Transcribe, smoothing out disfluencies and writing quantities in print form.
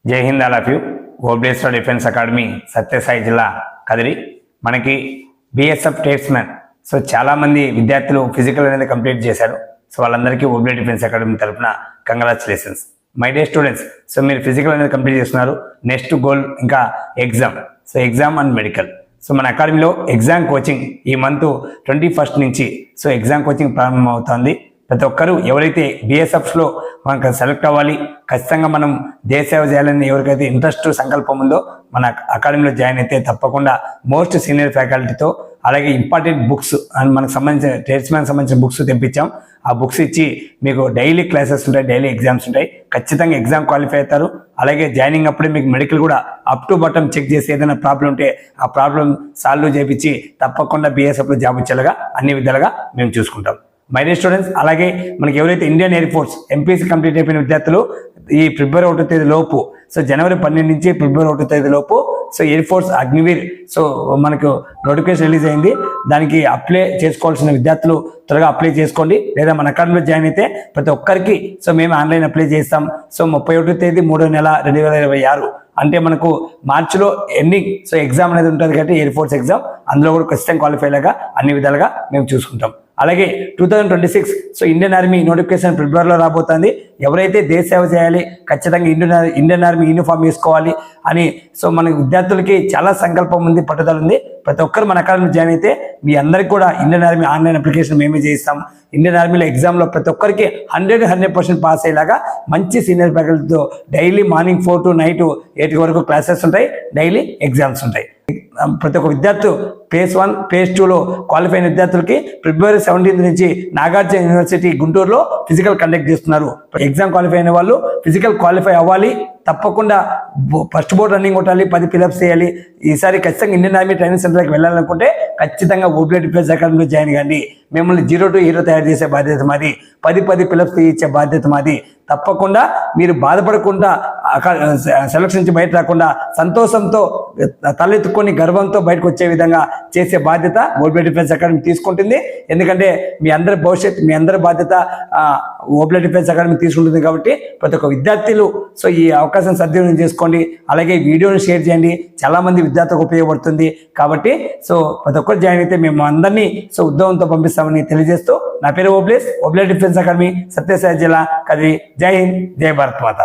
జై Hind all of you. ఓబ్లేస్టర్ defence academy Sathya Sai జిల్లా కదిరి. మనకి బిఎస్ఎఫ్ ట్రేడ్స్మెన్ చాలామంది విద్యార్థులు ఫిజికల్ అనేది కంప్లీట్ చేశారు. వాళ్ళందరికీ ఓబ్లే డిఫెన్స్ అకాడమీ తరఫున కంగ్రాచులేషన్స్. మై డే స్టూడెంట్స్, మీరు ఫిజికల్ అనేది కంప్లీట్ చేస్తున్నారు. నెక్స్ట్ గోల్ ఇంకా ఎగ్జామ్. Exam and medical. మన అకాడమీలో ఎగ్జామ్ కోచింగ్ ఈ మంత్ 21 నుంచి ఎగ్జామ్ కోచింగ్ ప్రారంభమవుతుంది. ప్రతి ఒక్కరు ఎవరైతే బిఎస్ఎఫ్లో మనకు సెలెక్ట్ అవ్వాలి, ఖచ్చితంగా మనం దేశ సేవ చేయాలని ఎవరికైతే ఇంట్రెస్ట్ సంకల్పం ఉందో మన అకాడమీలో జాయిన్ అయితే తప్పకుండా మోస్ట్ సీనియర్ ఫ్యాకల్టీతో అలాగే ఇంపార్టెంట్ బుక్స్ అండ్ మనకు సంబంధించిన ట్రేడ్స్మెన్ సంబంధించిన బుక్స్ తెప్పించాం. ఆ బుక్స్ ఇచ్చి మీకు డైలీ క్లాసెస్ ఉంటాయి, డైలీ ఎగ్జామ్స్ ఉంటాయి. ఖచ్చితంగా ఎగ్జామ్ క్వాలిఫై అవుతారు. అలాగే జాయినింగ్ అప్పుడే మీకు మెడికల్ కూడా అప్ టు బాటమ్ చెక్ చేసి ఏదైనా ప్రాబ్లం ఉంటే ఆ ప్రాబ్లం సాల్వ్ చేయించి తప్పకుండా బిఎస్ఎఫ్లో జాబ్ వచ్చేలాగా అన్ని విధాలుగా మేము చూసుకుంటాం. మై డే స్టూడెంట్స్, అలాగే మనకి ఎవరైతే Indian air force MPC complete అయిపోయిన విద్యార్థులు ఈ ఫిబ్రవరి 1వ తేదీ లోపు జనవరి 12 నుంచి ఫిబ్రవరి 1వ తేదీ లోపు ఎయిర్ ఫోర్స్ అగ్నివీర్ మనకు నోటిఫికేషన్ రిలీజ్ అయింది. దానికి అప్లై చేసుకోవాల్సిన విద్యార్థులు త్వరగా అప్లై చేసుకోండి. లేదా మన అకాడమీలో జాయిన్ అయితే ప్రతి ఒక్కరికి మేము ఆన్లైన్ అప్లై చేస్తాం. 31వ తేదీ 3వ నెల 2026 అంటే మనకు మార్చిలో ఎండింగ్ ఎగ్జామ్ అనేది ఉంటుంది కాబట్టి ఎయిర్ ఫోర్స్ ఎగ్జామ్ అందులో కూడా ఖచ్చితంగా క్వాలిఫై లాగా అన్ని విధాలుగా మేము చూసుకుంటాం. అలాగే 2026 ఇండియన్ ఆర్మీ నోటిఫికేషన్ ఫిబ్రవరిలో రాబోతుంది. ఎవరైతే దేశ సేవ చేయాలి, ఖచ్చితంగా ఇండియన్ ఆర్మీ యూనిఫామ్ వేసుకోవాలి అని మన విద్యార్థులకి చాలా సంకల్పం ఉంది, పట్టుదల ఉంది. ప్రతి ఒక్కరు మన అకాడమీ జాయిన్ అయితే మీ అందరికీ కూడా ఇండియన్ ఆర్మీ ఆన్లైన్ అప్లికేషన్ మేమే చేయిస్తాం. ఇండియన్ ఆర్మీలో ఎగ్జామ్లో ప్రతి ఒక్కరికి 100% పాస్ అయ్యేలాగా మంచి సీనియర్ ఫ్యాకల్టీతో డైలీ మార్నింగ్ 4 to నైట్ 8 వరకు క్లాసెస్ ఉంటాయి, డైలీ ఎగ్జామ్స్ ఉంటాయి. ప్రతి ఒక్క విద్యార్థి phase 1 phase 2లో క్వాలిఫై అయిన విద్యార్థులకి ఫిబ్రవరి 17 నుంచి నాగార్జున యూనివర్సిటీ గుంటూరులో ఫిజికల్ కండక్ట్ చేస్తున్నారు. ఎగ్జామ్ క్వాలిఫై అయిన వాళ్ళు ఫిజికల్ క్వాలిఫై అవ్వాలి, తప్పకుండా ఫస్ట్ బోర్డ్ రన్నింగ్ కొట్టాలి, 10 పిలప్స్ చేయాలి. ఈసారి ఖచ్చితంగా ఇండియన్ ఆర్మీ ట్రైనింగ్ సెంటర్కి వెళ్ళాలనుకుంటే ఖచ్చితంగా ఓబ్లే డిఫెన్స్ అకాడమీలో జాయిన్ కండి. మిమ్మల్ని 0 to హీరో తయారు చేసే బాధ్యత మాది, 10 పిలప్స్ ఇచ్చే బాధ్యత మాది. తప్పకుండా మీరు బాధపడకుండా సెలక్షన్ నుంచి బయట రాకుండా సంతోషంతో తలెత్తుకొని గర్వంతో బయటకు వచ్చే విధంగా చేసే బాధ్యత ఓబ్లే డిఫెన్స్ అకాడమీ తీసుకుంటుంది. ఎందుకంటే మీ అందరి భవిష్యత్, మీ అందరి బాధ్యత ఓబ్లే డిఫెన్స్ అకాడమీ తీసుకుంటుంది. కాబట్టి ప్రతి ఒక్క విద్యార్థులు ఈ అవకాశం సద్వినియోగం చేసుకోండి. అలాగే వీడియోని షేర్ చేయండి, చాలా మంది విద్యార్థులకు ఉపయోగపడుతుంది. కాబట్టి ప్రతి ఒక్కరు జాయిన్ అయితే మేము అందరినీ ఉద్యోగంతో పంపిస్తామని తెలియజేస్తూ, నా పేరు ఓబ్లే డిఫెన్స్ అకాడమీ, సత్యసాయి జిల్లా, కదిరి. జై హింద్, జై భారత్ మాత.